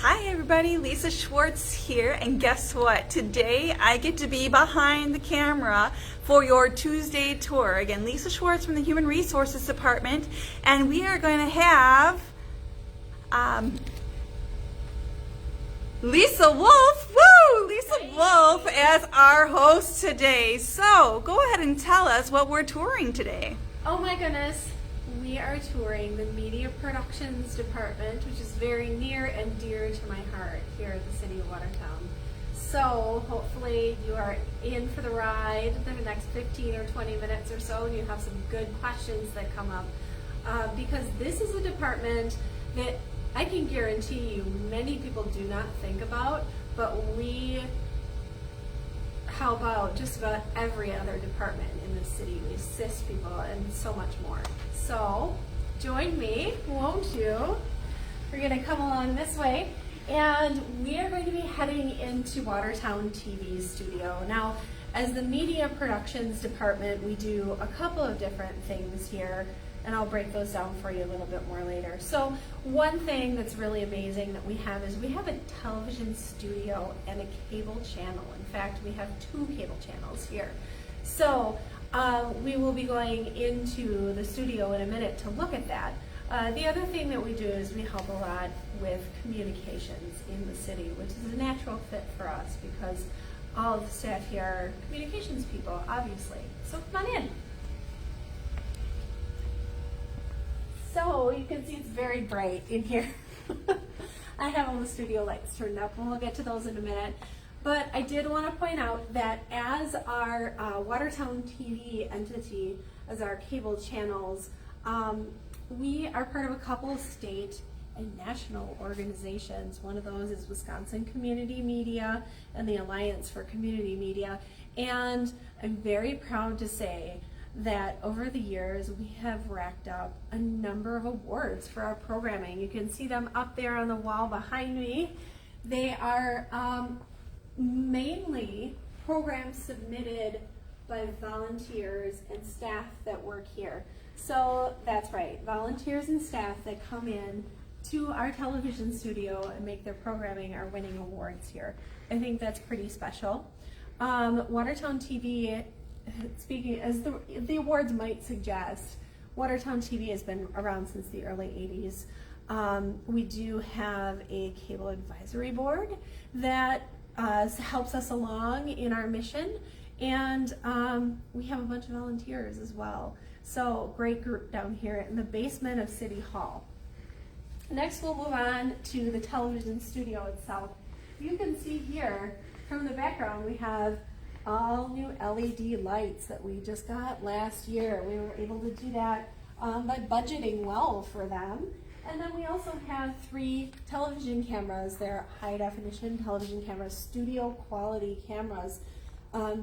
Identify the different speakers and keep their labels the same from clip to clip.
Speaker 1: Hi everybody, Lisa Schwartz here, and guess what? Today I get to be behind the camera for your Tuesday tour. Again, Lisa Schwartz from the Human Resources Department, and we are going to have Lisa Wolf, Lisa Wolf as our host today. So go ahead and tell us what we're touring today.
Speaker 2: Oh my goodness, we are touring the Media Productions Department, which is very near and dear to my heart here at the City of Watertown. So hopefully you are in for the ride the next 15 or 20 minutes or so, and you have some good questions that come up. Because this is a department that I can guarantee you many people do not think about, but we help out just about every other department in the city. We assist people and so much more. So join me, won't you? We're going to come along this way, and we are going to be heading into Watertown TV studio. Now, as the Media Productions Department, we do a couple of different things here, and I'll break those down for you a little bit more later. So one thing that's really amazing that we have is we have a television studio and a cable channel. In fact, we have 2 cable channels here. So we will be going into the studio in a minute to look at that. The other thing that we do is we help a lot with communications in the city, which is a natural fit for us because all of the staff here are communications people, obviously. So come on in. So you can see it's very bright in here. I have all the studio lights turned up, and we'll get to those in a minute. But I did want to point out that as our Watertown TV entity, as our cable channels, we are part of a couple of state and national organizations. One of those is Wisconsin Community Media and the Alliance for Community Media. And I'm very proud to say that over the years we have racked up a number of awards for our programming. You can see them up there on the wall behind me. They are mainly programs submitted by volunteers and staff that work here. So that's right, volunteers and staff that come in to our television studio and make their programming are winning awards here. I think that's pretty special. Watertown TV, speaking as the awards might suggest, Watertown TV has been around since the early 80s. We do have a cable advisory board that helps us along in our mission, and we have a bunch of volunteers as well. So great group down here in the basement of City Hall. Next we'll move on to the television studio itself. You can see here from the background we have all new LED lights that we just got last year. We were able to do that by budgeting well for them. And then we also have 3 television cameras. They're high definition television cameras, studio quality cameras.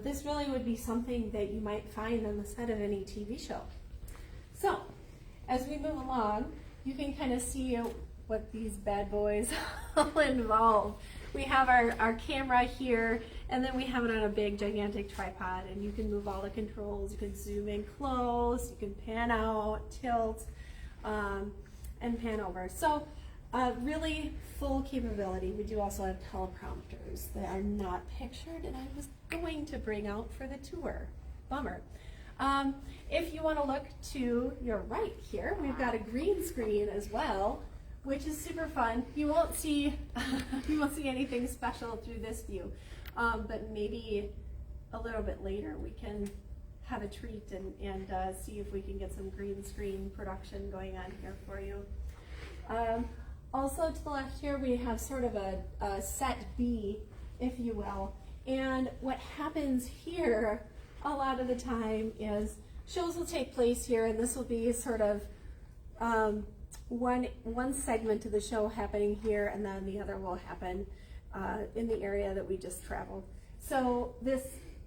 Speaker 2: This really would be something that you might find on the set of any TV show. So as we move along, you can kind of see what these bad boys all involve. We have our camera here, and then we have it on a big gigantic tripod, and you can move all the controls. You can zoom in close, you can pan out, tilt, and pan over. So really full capability. We do also have teleprompters that are not pictured, and I was going to bring out for the tour. Bummer. If you want to look to your right here, we've got a green screen as well, which is super fun. You won't see you won't see anything special through this view, but maybe a little bit later we can have a treat and see if we can get some green screen production going on here for you. Also to the left here we have sort of a set B, if you will, and what happens here a lot of the time is shows will take place here, and this will be sort of one segment of the show happening here, and then the other will happen in the area that we just traveled. So this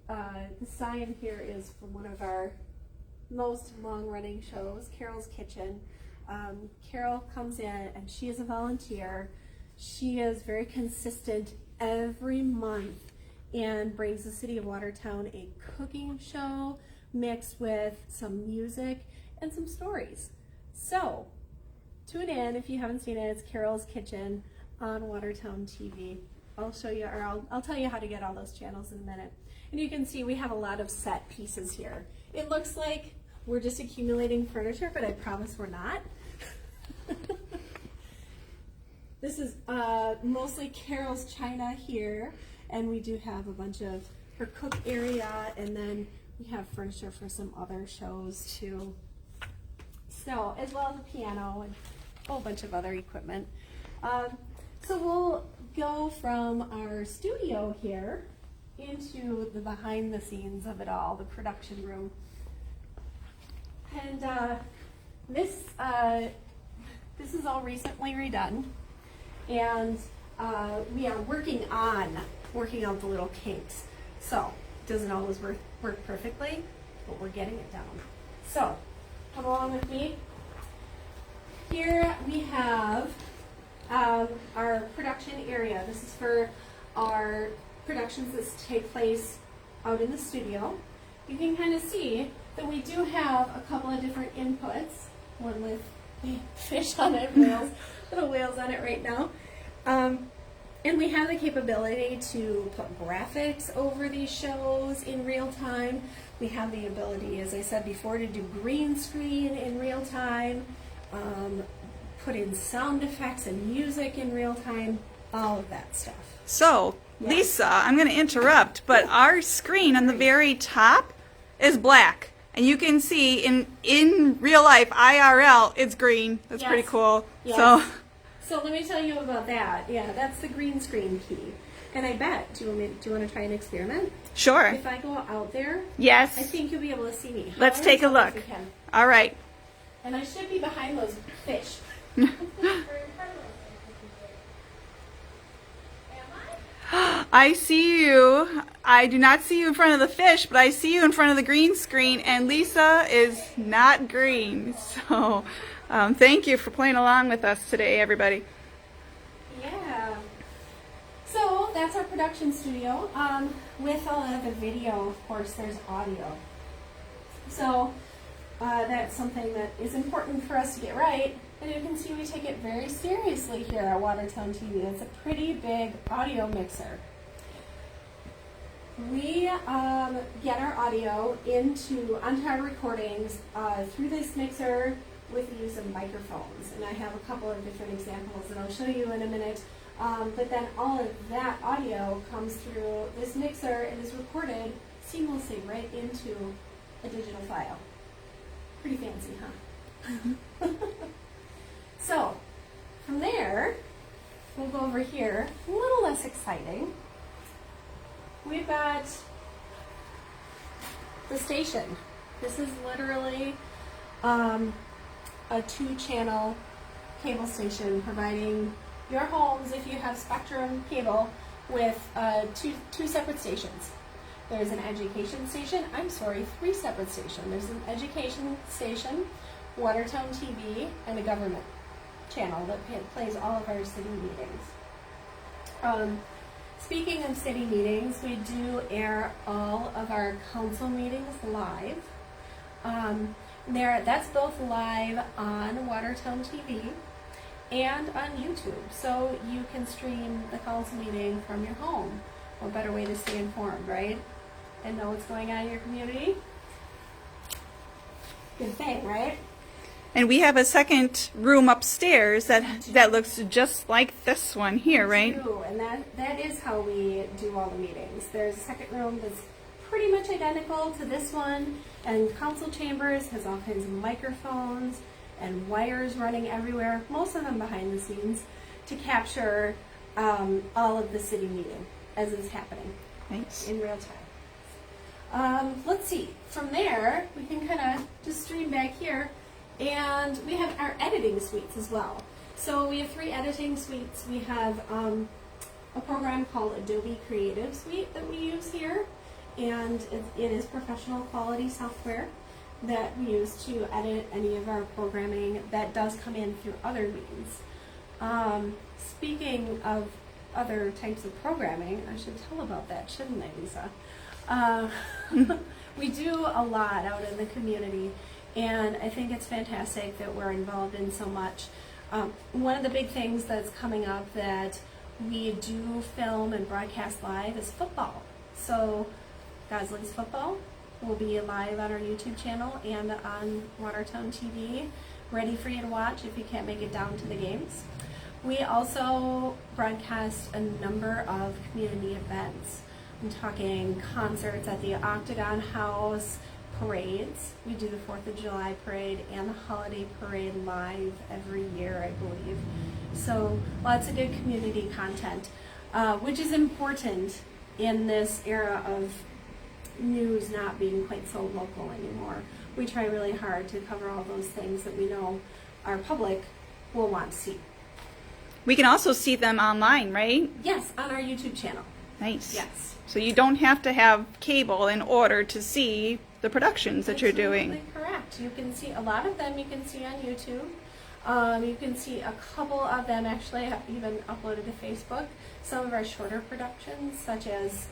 Speaker 2: the sign here is from one of our most long-running shows, Carol's Kitchen. Carol comes in and she is a volunteer. She is very consistent every month and brings the City of Watertown a cooking show mixed with some music and some stories. So tune in if you haven't seen it. It's Carol's Kitchen. on Watertown TV. I'll show you, or I'll tell you how to get all those channels in a minute. And you can see we have a lot of set pieces here. It looks like we're just accumulating furniture, but I promise we're not. This is mostly Carol's china here, and we do have a bunch of her cook area, and then we have furniture for some other shows too. So, as well as a piano and a whole bunch of other equipment. So we'll go from our studio here into the behind the scenes of it all, the production room. And this is all recently redone, and we are working out the little kinks. So it doesn't always work perfectly, but we're getting it down. So come along with me. Here we have our production area. This is for our productions that take place out in the studio. You can kind of see that we do have a couple of different inputs, one with fish on it, little whales on it right now. And we have the capability to put graphics over these shows in real time. We have the ability, as I said before, to do green screen in real time, put in sound effects and music in real time, all of that stuff.
Speaker 1: So, yeah. Lisa, I'm going to interrupt, but our screen on the very top is black. And you can see in real life, IRL, it's green. That's pretty cool.
Speaker 2: Yes. So let me tell you about that. Yeah, that's the green screen key. And I bet, do you want to try an experiment?
Speaker 1: Sure.
Speaker 2: If I go out there,
Speaker 1: yes,
Speaker 2: I think you'll be able to see me.
Speaker 1: Let's take a look. All right.
Speaker 2: And I should be behind those fish.
Speaker 1: I see you. I do not see you in front of the fish, but I see you in front of the green screen, and Lisa is not green. So thank you for playing along with us today, everybody.
Speaker 2: Yeah. So that's our production studio. With all of the video, of course, there's audio. So that's something that is important for us to get right. And you can see we take it very seriously here at Watertown TV. It's a pretty big audio mixer. We get our audio onto our recordings through this mixer with the use of microphones. And I have a couple of different examples that I'll show you in a minute. But then all of that audio comes through this mixer and is recorded seamlessly right into a digital file. Pretty fancy, huh? Mm-hmm. So, from there, we'll go over here, a little less exciting. We've got the station. This is literally a 2-channel cable station providing your homes, if you have Spectrum cable, with two separate stations. There's an education station, 3 separate stations. There's an education station, Watertown TV, and a government channel that plays all of our city meetings. Speaking of city meetings, we do air all of our council meetings live. That's both live on Watertown TV and on YouTube, so you can stream the council meeting from your home. What better way to stay informed, right? And know what's going on in your community? Good thing, right?
Speaker 1: And we have a second room upstairs that looks just like this one here, right?
Speaker 2: We do, and that is how we do all the meetings. There's a second room that's pretty much identical to this one, and council chambers has all kinds of microphones and wires running everywhere, most of them behind the scenes, to capture all of the city meeting as it's happening.
Speaker 1: Thanks.
Speaker 2: In real time. Let's see, from there, we can kind of just stream back here. And we have our editing suites as well. So we have 3 editing suites. We have a program called Adobe Creative Suite that we use here. And it is professional quality software that we use to edit any of our programming that does come in through other means. Speaking of other types of programming, I should tell about that, shouldn't I, Lisa? We do a lot out in the community. And I think it's fantastic that we're involved in so much. One of the big things that's coming up that we do film and broadcast live is football. So Gosling's football will be live on our YouTube channel and on Watertown TV, ready for you to watch if you can't make it down to the games. We also broadcast a number of community events. I'm talking concerts at the Octagon House, parades. We do the 4th of July parade and the holiday parade live every year, I believe. So lots of good community content, which is important in this era of news not being quite so local anymore. We try really hard to cover all those things that we know our public will want to see.
Speaker 1: We can also see them online, right?
Speaker 2: Yes, on our YouTube channel.
Speaker 1: Nice.
Speaker 2: Yes.
Speaker 1: So you don't have to have cable in order to see the productions that you're doing.
Speaker 2: Absolutely correct. You can see a lot of them. You can see on YouTube. You can see a couple of them actually even uploaded to Facebook. Some of our shorter productions, such as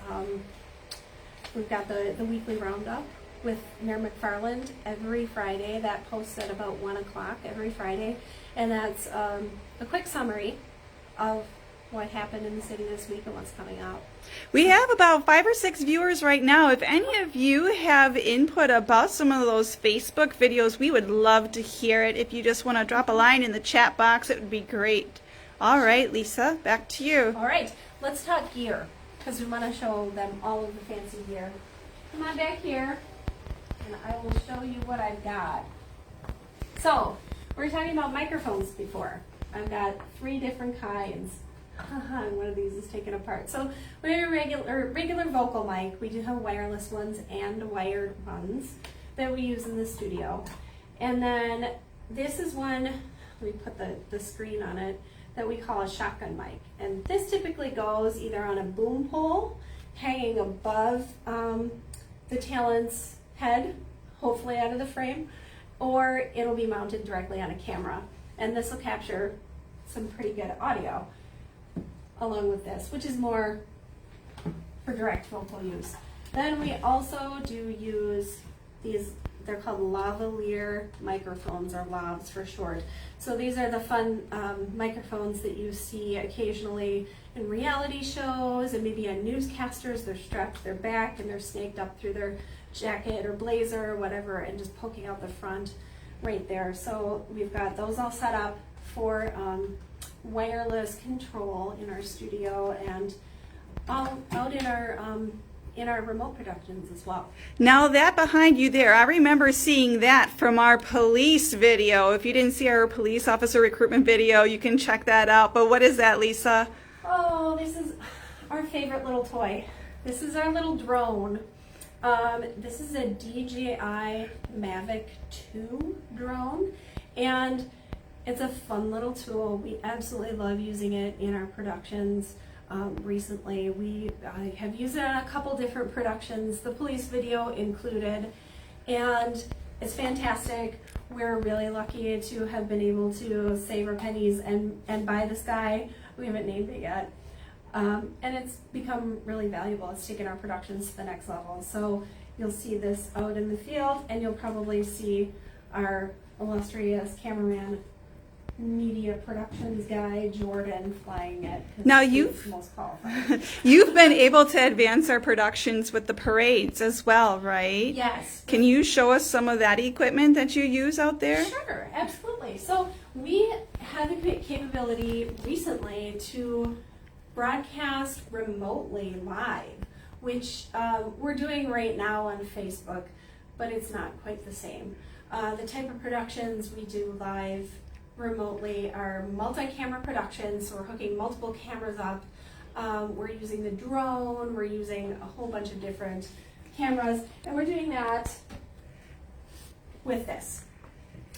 Speaker 2: we've got the weekly roundup with Mayor McFarland every Friday. That posts at about 1 o'clock every Friday, and that's a quick summary of what happened in the city this week and what's coming out.
Speaker 1: We have about 5 or 6 viewers right now. If any of you have input about some of those Facebook videos, we would love to hear it. If you just want to drop a line in the chat box, it would be great. All right, Lisa, back to you.
Speaker 2: All right, let's talk gear, because we want to show them all of the fancy gear. Come on back here, and I will show you what I've got. So, we were talking about microphones before. I've got 3 different kinds. One of these is taken apart. So we have a regular vocal mic. We do have wireless ones and wired ones that we use in the studio. And then this is one, let me put the screen on it, that we call a shotgun mic. And this typically goes either on a boom pole hanging above the talent's head, hopefully out of the frame, or it'll be mounted directly on a camera. And this will capture some pretty good audio along with this, which is more for direct vocal use. Then we also do use these, they're called lavalier microphones, or lavs for short. So these are the fun microphones that you see occasionally in reality shows and maybe on newscasters. They're strapped to their back and they're snaked up through their jacket or blazer or whatever and just poking out the front right there. So we've got those all set up for wireless control in our studio and out in our remote productions as well.
Speaker 1: Now that behind you there, I remember seeing that from our police video. If you didn't see our police officer recruitment video, you can check that out. But what is that, Lisa?
Speaker 2: Oh, this is our favorite little toy. This is our little drone. This is a DJI Mavic 2 drone, and it's a fun little tool. We absolutely love using it in our productions. Recently, we have used it on a couple different productions, the police video included, and it's fantastic. We're really lucky to have been able to save our pennies and buy this guy. We haven't named it yet. And it's become really valuable. It's taken our productions to the next level. So you'll see this out in the field, and you'll probably see our illustrious cameraman, media productions guy, Jordan, flying it.
Speaker 1: Now
Speaker 2: you've most qualified.
Speaker 1: You've been able to advance our productions with the parades as well, right?
Speaker 2: Yes.
Speaker 1: Can you show us some of that equipment that you use out there?
Speaker 2: Sure, absolutely. So we had the capability recently to broadcast remotely live, which we're doing right now on Facebook, but it's not quite the same. The type of productions we do live remotely are multi-camera productions, so we're hooking multiple cameras up. We're using the drone, we're using a whole bunch of different cameras, and we're doing that with this,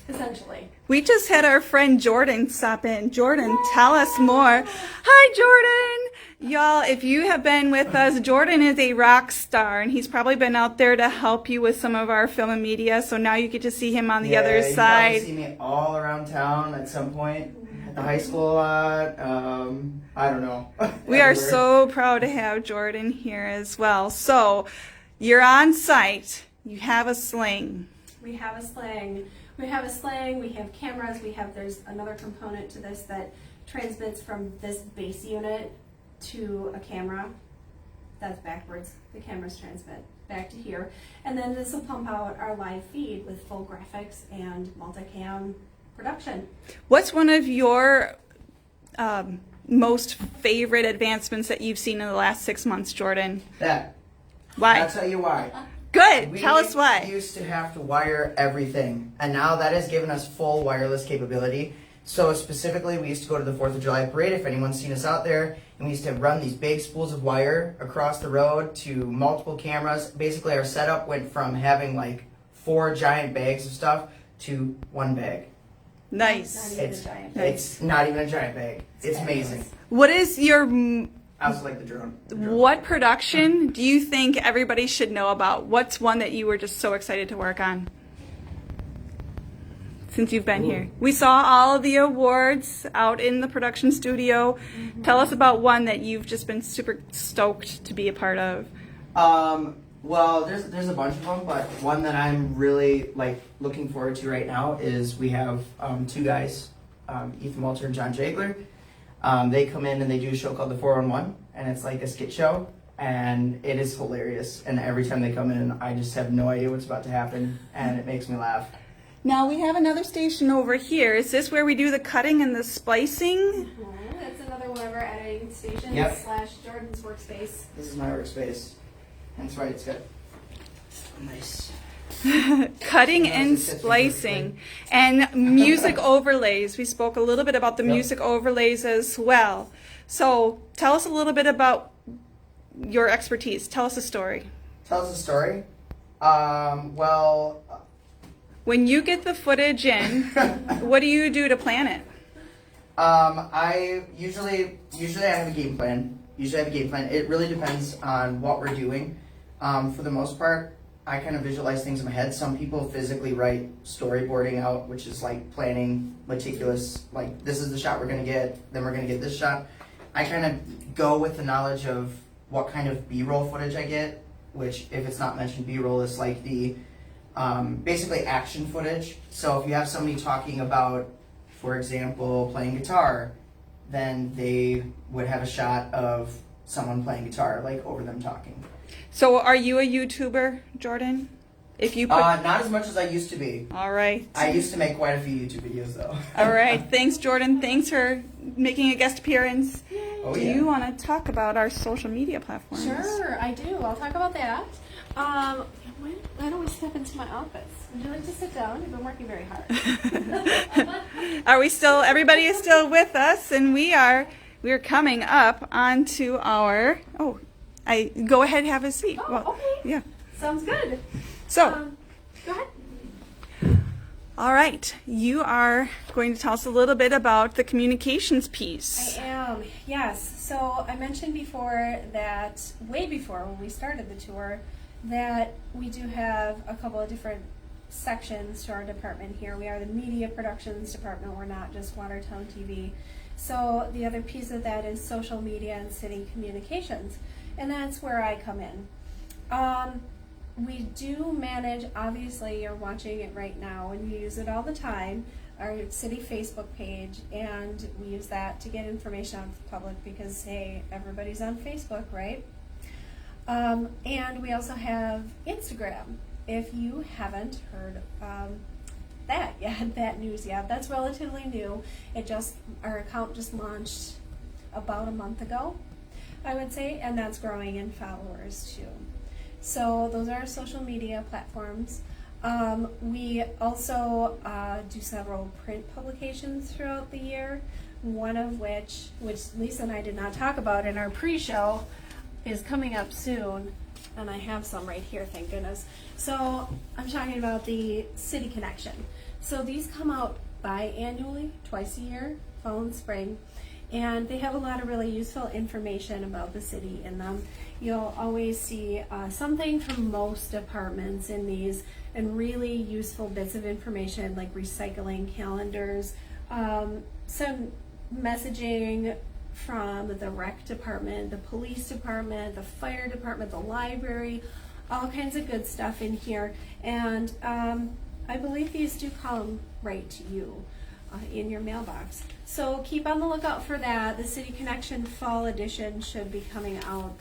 Speaker 2: essentially.
Speaker 1: We just had our friend Jordan stop in. Jordan, tell us more. Hi, Jordan! Y'all, if you have been with us, Jordan is a rock star, and he's probably been out there to help you with some of our film and media, so now you get to see him on the other
Speaker 3: You
Speaker 1: side.
Speaker 3: probably see me all around town at some point, at the high school a lot, I don't know.
Speaker 1: We are
Speaker 3: Everywhere.
Speaker 1: so proud to have Jordan here as well. So, you're on site. You have a sling.
Speaker 2: We have a sling. We have a sling, we have cameras, there's another component to this that transmits from this base unit to a camera. That's backwards. The cameras transmit back to here. And then this will pump out our live feed with full graphics and multicam production.
Speaker 1: What's one of your most favorite advancements that you've seen in the last 6 months, Jordan?
Speaker 3: That.
Speaker 1: Why?
Speaker 3: I'll tell you why.
Speaker 1: Good. Tell us why.
Speaker 3: We used to have to wire everything, and now that has given us full wireless capability. So specifically, we used to go to the 4th of July parade, if anyone's seen us out there, and we used to run these big spools of wire across the road to multiple cameras. Basically, our setup went from having like 4 giant bags of stuff to 1 bag.
Speaker 1: Nice.
Speaker 3: It's not even a giant bag. It's amazing.
Speaker 1: What is your
Speaker 3: I also like the drone.
Speaker 1: what production do you think everybody should know about? What's one that you were just so excited to work on since you've been here? We saw all of the awards out in the production studio. Tell us about one that you've just been super stoked to be a part of.
Speaker 3: Well, there's a bunch of them, but one that I'm really looking forward to right now is we have 2 guys, Ethan Walter and John Jagler. They come in and they do a show called The 411, and it's like a skit show, and it is hilarious. And every time they come in, I just have no idea what's about to happen, and it makes me laugh.
Speaker 1: Now we have another station over here. Is this where we do the cutting and the splicing?
Speaker 2: That's another one of our editing stations / Jordan's workspace.
Speaker 3: This is my workspace. That's right, it's got nice.
Speaker 1: Cutting and splicing and music overlays. We spoke a little bit about the music overlays as well. So tell us a little bit about your expertise. Tell us a story.
Speaker 3: Tell us a story. Well,
Speaker 1: when you get the footage in, what do you do to plan it?
Speaker 3: I usually I have a game plan. It really depends on what we're doing. For the most part, I kind of visualize things in my head. Some people physically write storyboarding out, which is like planning meticulous, like this is the shot we're going to get, then we're going to get this shot. I kind of go with the knowledge of what kind of B-roll footage I get, which if it's not mentioned, B-roll is like the basically action footage. So if you have somebody talking about, for example, playing guitar, then they would have a shot of someone playing guitar, like over them talking.
Speaker 1: So are you a YouTuber, Jordan? If you put...
Speaker 3: not as much as I used to be.
Speaker 1: All right.
Speaker 3: I used to make quite a few YouTube videos, though.
Speaker 1: All right. Thanks, Jordan. Thanks for making a guest appearance.
Speaker 3: Oh,
Speaker 1: do you want to talk about our social media platforms?
Speaker 2: Sure, I do. I'll talk about that. I always step into my office. Would you like to sit down? You've been working very hard.
Speaker 1: Are we still? Everybody is still with us, and we're coming up onto our. Oh, go ahead, have a seat.
Speaker 2: Oh,
Speaker 1: well,
Speaker 2: okay.
Speaker 1: Yeah.
Speaker 2: Sounds good.
Speaker 1: So.
Speaker 2: Go ahead.
Speaker 1: All right, you are going to tell us a little bit about the communications piece.
Speaker 2: I am, yes. So I mentioned before that, way before when we started the tour, that we do have a couple of different sections to our department here. We are the media productions department. We're not just Watertown TV. So the other piece of that is social media and city communications, and that's where I come in. We do manage, obviously you're watching it right now and we use it all the time, our city Facebook page, and we use that to get information out to the public because, hey, everybody's on Facebook, right? And we also have Instagram. If you haven't heard that yet, that news yet, that's relatively new. Our account just launched about a month ago, I would say, and that's growing in followers too. So those are our social media platforms. We also do several print publications throughout the year, one of which Lisa and I did not talk about in our pre-show, is coming up soon, and I have some right here, thank goodness. So I'm talking about the City Connection. So these come out biannually, twice a year, fall and spring, and they have a lot of really useful information about the city in them. You'll always see something from most departments in these, and really useful bits of information like recycling calendars, some messaging from the rec department, the police department, the fire department, the library, all kinds of good stuff in here. And I believe these do come right to you in your mailbox. So keep on the lookout for that. The City Connection Fall Edition should be coming out,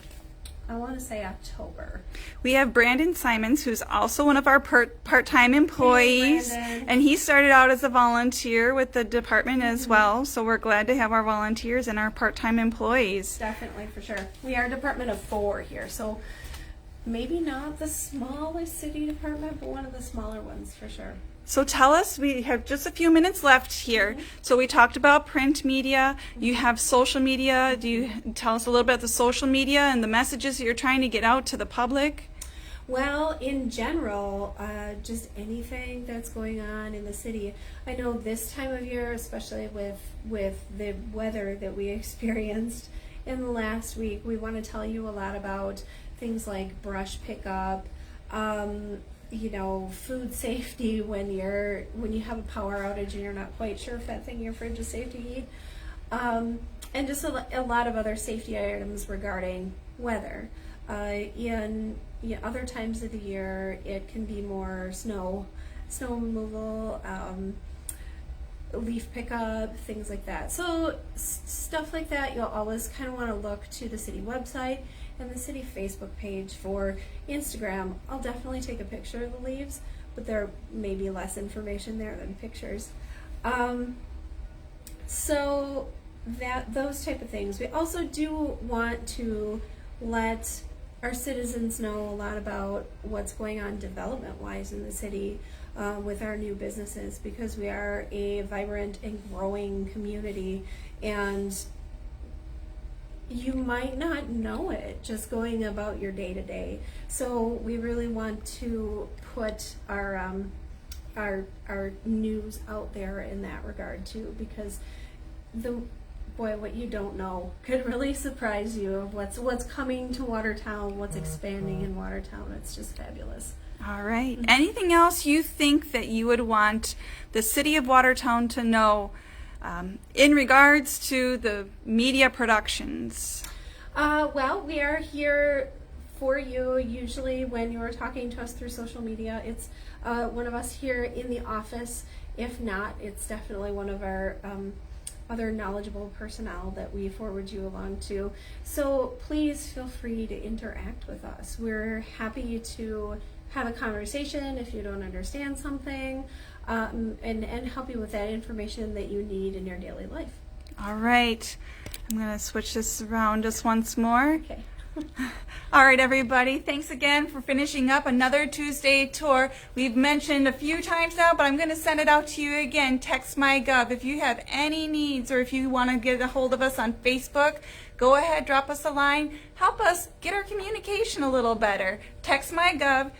Speaker 2: I want to say October.
Speaker 1: We have Brandon Simons, who's also one of our part-time employees,
Speaker 2: Brandon.
Speaker 1: and he started out as a volunteer with the department as well. So we're glad to have our volunteers and our part-time employees.
Speaker 2: Definitely, for sure. We are a department of 4 here, so maybe not the smallest city department, but one of the smaller ones for sure.
Speaker 1: So tell us, we have just a few minutes left here. So we talked about print media. You have social media. Do you tell us a little bit about the social media and the messages that you're trying to get out to the public?
Speaker 2: Well, in general, just anything that's going on in the city. I know this time of year, especially with the weather that we experienced in the last week, we want to tell you a lot about things like brush pickup, you know, food safety when you have a power outage and you're not quite sure if that thing in your fridge is safe to eat, and just a lot of other safety items regarding weather. In other times of the year, it can be more snow removal, leaf pickup, things like that. So stuff like that, you'll always kind of want to look to the city website and the city Facebook page. For Instagram, I'll definitely take a picture of the leaves, but there may be less information there than pictures. So those type of things. We also do want to let our citizens know a lot about what's going on development-wise in the city with our new businesses, because we are a vibrant and growing community, and you might not know it just going about your day-to-day. So we really want to put our news out there in that regard too, because what you don't know could really surprise you of what's coming to Watertown, what's expanding in Watertown. It's just fabulous.
Speaker 1: All right. Anything else you think that you would want the city of Watertown to know in regards to the media productions?
Speaker 2: Well, we are here for you. Usually when you are talking to us through social media, it's one of us here in the office. If not, it's definitely one of our other knowledgeable personnel that we forward you along to. So please feel free to interact with us. We're happy to have a conversation if you don't understand something, and help you with that information that you need in your daily life.
Speaker 1: All right. I'm going to switch this around just once more.
Speaker 2: Okay.
Speaker 1: All right, everybody. Thanks again for finishing up another Tuesday tour. We've mentioned a few times now, but I'm going to send it out to you again. Text MyGov. If you have any needs, or if you want to get a hold of us on Facebook, go ahead, drop us a line. Help us get our communication a little better. Text MyGov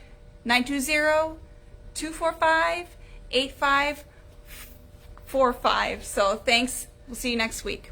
Speaker 1: 920-245-8545. So thanks. We'll see you next week.